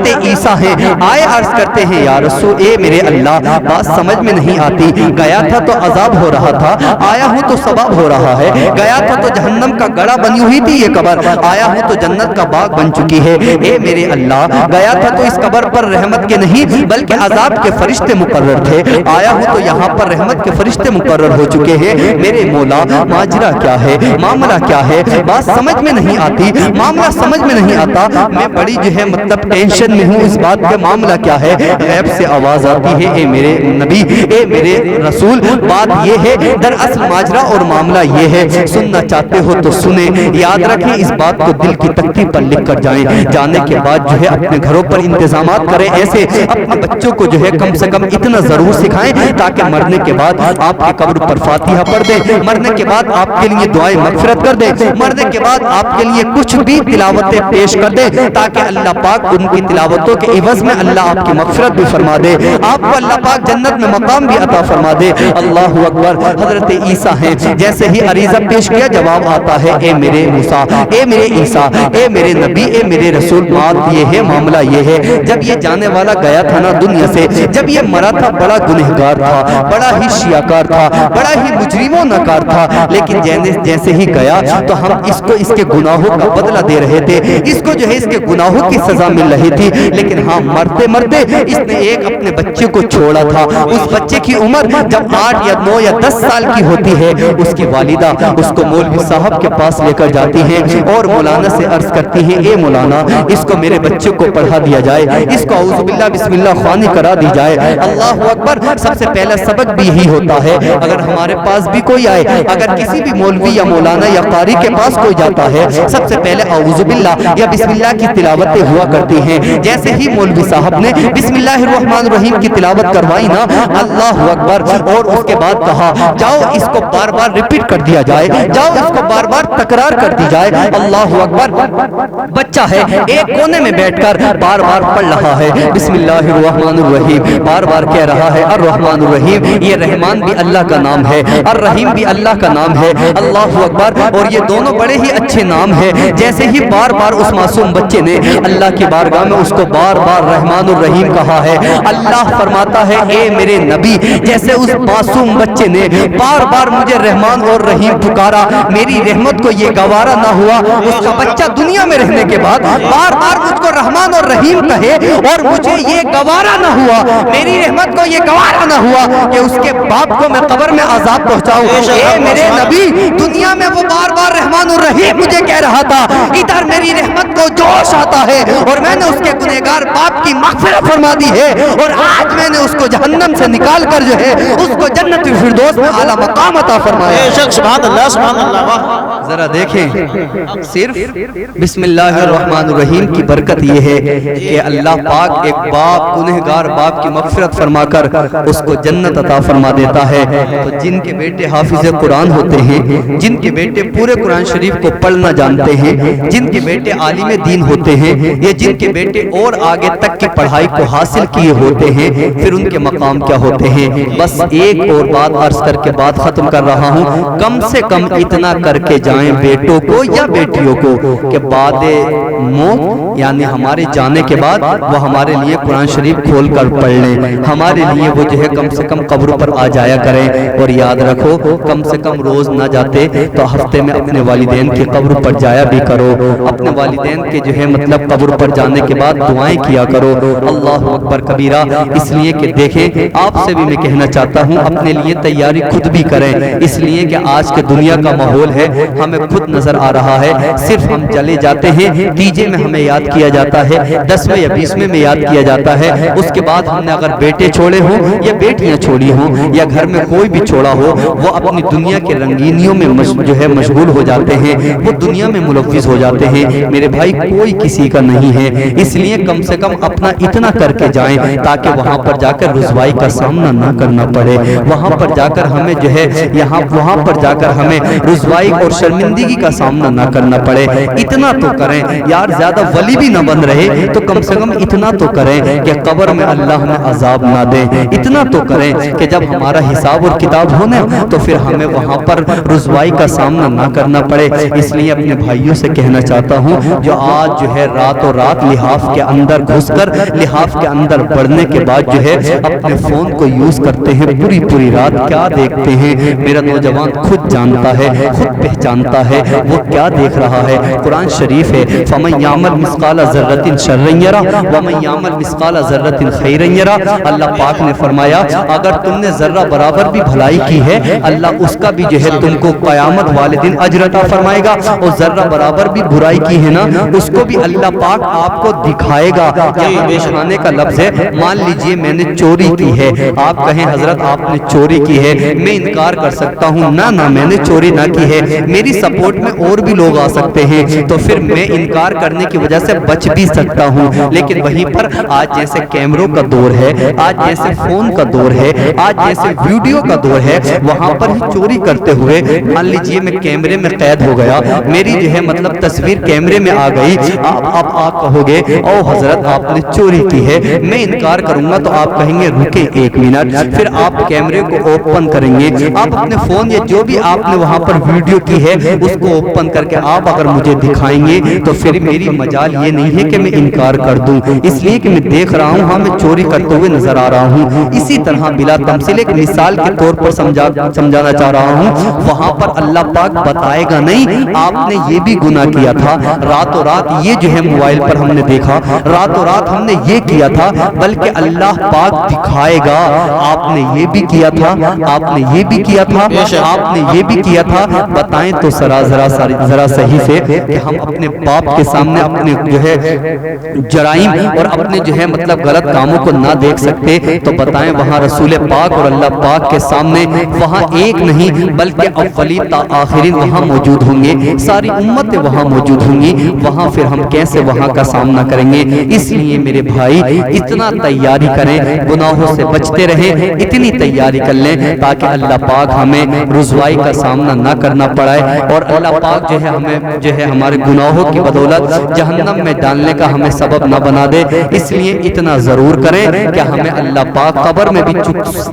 حضرت عیسیٰ ہیں، آئے عرض کرتے ہیں یا رسول اے میرے اللہ بات سمجھ میں نہیں آتی، گیا تھا تو عذاب ہو رہا تھا، آیا ہوں تو ثواب ہو رہا ہے، گیا تھا تو جہنم کا گڑھا بنی ہوئی تھی یہ قبر، آیا ہوں تو جنت کا باغ بن چکی ہے، اے میرے اللہ گیا تھا تو اس قبر پر رحمت کے نہیں بلکہ عذاب کے فرشتے مقرر تھے، آیا ہوں تو یہاں پر رحمت کے فرشتے مقرر ہو چکے ہیں، میرے مولا ماجرا کیا ہے، معاملہ کیا ہے، بات سمجھ میں نہیں آتی، معاملہ سمجھ میں نہیں آتا، میں بڑی جو ہے مطلب ٹینشن میں ہوں اس بات پہ، معاملہ کیا ہے؟ غیب سے آواز آتی ہے اے میرے نبی اے میرے رسول بات یہ ہے، دراصل ماجرا اور معاملہ یہ ہے، سننا چاہتے ہو تو سنیں، یاد رکھیں اس بات کو دل کی تختی پر لکھ کر جائیں، جانے کے بعد جو ہے اپنے گھروں پر انتظامات کریں، ایسے اپنے بچوں کو جو ہے کم سے کم اتنا ضرور سکھائیں تاکہ مرنے کے بعد آپ کی قبر پر فاتحہ پڑھ دیں، مرنے کے بعد آپ کے لیے دعائیں مغفرت کر دیں، مرنے کے بعد آپ کے لیے کچھ بھی تلاوتیں پیش کر دیں تاکہ اللہ پاک ان کی تلاوتوں کے عوض میں اللہ آپ کی مغفرت بھی فرما دے، آپ کو اللہ پاک جنت میں مقام بھی عطا فرما دے، اللہ اکبر۔ حضرت عیسیٰ ہیں، جیسے ہی عریضہ پیش کیا جواب آتا ہے اے میرے موسیٰ اے میرے عیسیٰ اے میرے نبی اے میرے رسول، بات یہ ہے معاملہ یہ ہے، جب یہ جانے والا گیا تھا نا دنیا سے، جب یہ مرا تھا بڑا گنہگار تھا، بڑا ہی شیعکار تھا، بڑا ہی مجرم و نکار تھا، لیکن جیسے ہی گیا تو ہم اس کو اس کے گناہوں کا بدلہ دے رہے تھے، اس کو جو ہے اس کے گناہوں کی سزا مل رہی تھی، لیکن ہاں مرتے مرتے اس نے ایک اپنے بچے کو چھوڑا تھا، اس بچے کی عمر جب 8 یا 9 یا 10 سال کی ہوتی ہے، اس کی والدہ اس کو مولوی صاحب کے پاس لے کر جاتی ہیں اور مولانا سے عرض کرتی ہیں اے مولانا اس کو میرے بچے کو پڑھا دیا جائے، اس کو اعوذ باللہ بسم اللہ خوانی کرا دی جائے، اللہ اکبر۔ سب سے پہلا سبق بھی یہی ہوتا ہے، اگر ہمارے پاس بھی کوئی آئے، اگر کسی بھی مولوی یا مولانا یا قاری کے پاس کوئی جاتا ہے، سب سے پہلے اعوذ باللہ یا بسم اللہ کی تلاوتیں ہوا کرتی ہیں، جیسے ہی مولوی صاحب نے بسم اللہ الرحمن الرحیم کی تلاوت کروائی نا، اللہ اکبر، اور اس کے بعد کہا جاؤ اس کو بار بار ریپیٹ کر دیا جائے، جاؤ اس کو بار بار تکرار کر دی جائے، اللہ اکبر۔ بچہ ہے ایک کونے میں بیٹھ کر بار بار پڑھ رہا ہے بسم اللہ الرحمن الرحیم، بار بار کہہ رہا ہے الرحمن الرحیم، یہ رحمان بھی اللہ کا نام ہے، الرحیم بھی اللہ کا نام ہے، اللہ اکبر، اور یہ دونوں بڑے ہی اچھے نام ہیں، جیسے ہی بار بار اس معصوم بچے نے اللہ کی بارگاہ میں اس کو بار بار رحمان الرحیم کہا ہے، اللہ فرماتا ہے اے میرے نبی جیسے اس معصوم بچے نے بار بار مجھے رحمان اور رحیم پکارا، میری رحمت کو یہ گوارا نہ ہوا اس کا بچہ دنیا میں رہنے کے بعد بار بار مجھ کو رحمان اور رحیم کہے، اور مجھے یہ گوارا نہ ہوا، میری رحمت کو یہ گوارا نہ ہوا کہ اس کے باپ کو میں قبر میں عذاب پہنچاؤں، اے میرے نبی دنیا میں وہ بار بار رحمان الرحیم مجھے کہہ رہا تھا، ادھر میری رحمت کو جوش آتا ہے اور میں نے اس کے گنہگار باپ کی مغفرت فرما دی ہے، اور آج میں نے اس کو جہنم سے نکال کر جو ہے اس کو جنت الفردوس میں اعلیٰ مقام عطا فرمایا۔ سبحان اللہ سبحان اللہ۔ ذرا دیکھیں صرف بسم اللہ الرحمن الرحیم کی برکت یہ ہے کہ اللہ پاک ایک باپ گنہگار باپ کی مغفرت فرما کر اس کو جنت عطا فرما دیتا ہے، تو جن کے بیٹے حافظ قرآن ہوتے ہیں، جن کے بیٹے پورے قرآن شریف کو پڑھنا جانتے ہیں، جن کے بیٹے عالم دین ہوتے ہیں، یا جن کے بیٹے اور آگے تک کی پڑھائی کو حاصل کیے ہوتے ہیں، پھر ان کے مقام کیا ہوتے ہیں۔ بس ایک اور بات عرض کر کے بات ختم کر رہا ہوں، کم سے کم اتنا کر کے جائیں بیٹوں کو یا بیٹیوں کو کہ بعد موت یعنی ہمارے جانے کے بعد وہ ہمارے لیے قرآن شریف کھول کر پڑھ لیں، ہمارے لیے وہ جو ہے کم سے کم قبر پر آ جایا کریں، اور یاد رکھو کم سے کم روز نہ جاتے تو ہفتے میں اپنے والدین کی قبر پر جایا بھی کرو، اپنے والدین کے جو ہے مطلب قبر پر جانے کے بعد دعائیں کیا کرو، اللہ اکبر کبیرہ۔ اس لیے کہ دیکھیں آپ سے بھی میں کہنا چاہتا ہوں اپنے لیے تیاری خود بھی کریں، اس لیے کہ آج کے دنیا کا ماحول ہے ہمیں خود نظر آ رہا ہے، صرف ہم چلے جاتے ہیں، تیجے میں ہمیں یاد کیا جاتا ہے، 10ویں یا 20ویں میں یاد کیا جاتا ہے، اس کے بعد ہم نے اگر بیٹے چھوڑے ہوں یا بیٹیاں چھوڑی ہوں یا گھر میں کوئی بھی چھوڑا ہو، وہ اپنی دنیا کے رنگینیوں میں جو ہے مشغول ہو جاتے ہیں، وہ دنیا میں ملوث ہو جاتے ہیں، میرے بھائی کوئی کسی کا نہیں ہے، اس لیے کم سے کم اپنا اتنا کر کے جائیں تاکہ وہاں پر جا کر رسوائی کا سامنا نہ کرنا پڑے، وہاں پر جا کر ہمیں جو ہے وہاں پر جا کر ہمیں رسوائی اور شرمندگی کا سامنا نہ کرنا پڑے، اتنا تو کریں یار زیادہ ولی بھی نہ بن رہے تو کم سے کم اتنا تو کریں کہ قبر میں اللہ ہمیں عذاب نہ دے، اتنا تو کریں کہ جب ہمارا حساب اور کتاب ہونا تو پھر ہمیں وہاں پر رسوائی کا سامنا نہ کرنا پڑے۔ اس لیے اپنے بھائیوں سے کہنا چاہتا ہوں جو آج جو ہے راتوں رات لحاف کے اندر گھس کر لحاف کے اندر بڑھنے کے بعد جو ہے اپنے فون کو یوز کرتے ہیں، پوری رات کیا دیکھتے ہیں میرا نوجوان خود جانتا ہے، خود پہچانتا ہے وہ کیا دیکھ رہا ہے۔ قرآن شریف ہے فَمَن يَعْمَلْ مِثْقَالَ ذَرَّةٍ شَرًّا يَرَهُ وَمَن يَعْمَلْ مِثْقَالَ ذَرَّةٍ خَيْرًا يَرَهُ۔ اللہ پاک نے فرمایا اگر تم نے ذرہ برابر بھی بھلائی کی ہے اللہ اس کا بھی جو ہے تم کو قیامت والے دن اجر عطا فرمائے گا، اور ذرہ برابر بھی برائی کی ہے نا اس کو بھی اللہ پاک آپ کو دکھائے گا۔ یہاں دکھانے کا لفظ ہے، مان لیجئے میں نے چوری کی ہے، آپ کہیں حضرت آپ نے چوری کی ہے، میں انکار کر سکتا ہوں نہ میں نے چوری نہ کی ہے، میری سپورٹ میں اور بھی لوگ آ سکتے ہیں تو پھر میں انکار کرنے کی وجہ سے بچ بھی سکتا ہوں، لیکن وہیں پر آج جیسے کیمروں کا دور ہے، آج جیسے فون کا دور ہے، آج جیسے ویڈیو کا دور ہے، وہاں پر ہی چوری کرتے ہوئے مان لیجئے میں کیمرے میں قید ہو گیا، میری جو ہے مطلب تصویر کیمرے میں آ گئی، آپ کہو گے او حضرت آپ نے چوری کی ہے، میں انکار کروں گا تو آپ کہیں گے رکے ایک منٹ، پھر آپ کیمرے کو اوپن کریں گے، آپ اپنے فون یا جو بھی آپ نے وہاں پر ویڈیو کی ہے اس کو اوپن کر کے آپ اگر مجھے دکھائیں گے تو پھر میری مجال یہ نہیں ہے کہ میں انکار کر دوں، اس لیے کہ میں دیکھ رہا ہوں ہاں میں چوری کرتے ہوئے نظر آ رہا ہوں۔ اسی طرح بلا تمثیل ایک مثال کے طور پر سمجھانا چاہ رہا ہوں، وہاں پر اللہ پاک بتائے گا نہیں آپ نے یہ بھی گناہ کیا تھا، راتوں رات یہ جو ہے موبائل پر ہم نے دیکھا، راتوں رات ہم نے یہ کیا تھا، بلکہ اللہ پاک دکھائے گا آپ نے یہ بھی کیا تھا، آپ نے یہ بھی کیا تھا، آپ نے یہ بھی کیا تھا۔ بتائیں تو ذرا صحیح سے کہ ہم اپنے باپ کے سامنے اپنے جو ہے جرائم اور اپنے جو ہے مطلب غلط کاموں کو نہ دیکھ سکتے تو بتائیں وہاں رسول پاک اور اللہ پاک کے سامنے وہاں ایک نہیں بلکہ اولی تا آخرین وہاں موجود ہوں گے، ساری امتیں وہاں موجود ہوں گی، وہاں پھر ہم کیسے وہاں کا سامنا کریں گے؟ اس لیے میرے بھائی اتنا تیاری کریں، گناہوں سے بچتے رہیں، اتنی تیاری کر لیں تاکہ اللہ پاک ہمیں رسوائی کا سامنا نہ کرنا پڑائے اور اللہ پاک جو ہے ہمیں جو ہے ہمارے گناہوں کی بدولت جہنم میں ڈالنے کا ہمیں سبب نہ بنا دے۔ اس لیے اتنا ضرور کریں کہ ہمیں اللہ پاک قبر میں بھی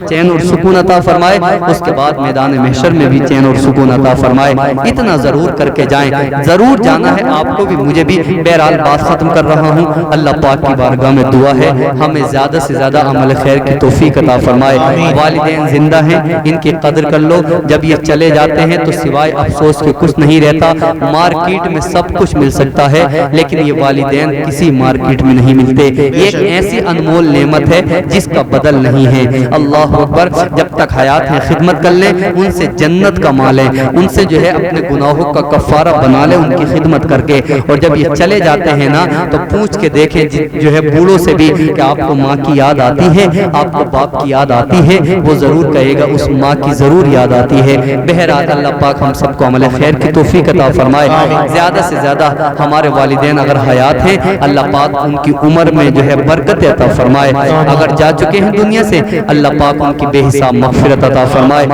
چین اور سکون عطا فرمائے، اس کے بعد میدان محشر میں بھی چین اور سکون عطا فرمائے، اتنا ضرور کر کے جائیں، ضرور جانا ہے آپ کو بھی مجھے بھی۔ بہرحال بات ختم کر رہا ہوں، اللہ پاک کی بارگاہ میں دعا ہے ہمیں زیادہ سے زیادہ عمل خیر کی توفیق عطا فرمائے۔ والدین زندہ ہیں ان کی قدر کر لو، جب یہ چلے جاتے ہیں تو سوائے افسوس کے کچھ نہیں رہتا، مارکیٹ میں سب کچھ مل سکتا ہے لیکن یہ والدین کسی مارکیٹ میں نہیں ملتے، یہ ایک ایسی انمول نعمت ہے جس کا بدل نہیں ہے۔ اللہ اکبر، جب تک حیات ہے خدمت کر لیں، ان سے جنت کما لیں، ان سے جو ہے اپنے گناہوں کا کفارہ بنا لیں ان کی خدمت کر کے، اور جب یہ چلے جاتے ہیں نا تو پوچھ کے دیکھیں جو ہے بوڑھوں سے بھی کہ آپ کو ماں کی یاد آتی ہے، آپ کو باپ کی یاد آتی ہے، وہ ضرور کہے گا اس ماں کی ضرور یاد آتی ہے۔ بہرحال اللہ پاک ہم سب کو عمل خیر کی توفیق عطا فرمائے، زیادہ سے زیادہ ہمارے والدین اگر حیات ہیں اللہ پاک ان کی عمر میں جو ہے برکت عطا فرمائے، اگر جا چکے ہیں دنیا سے اللہ پاک ان کی بے حساب مغفرت عطا فرمائے۔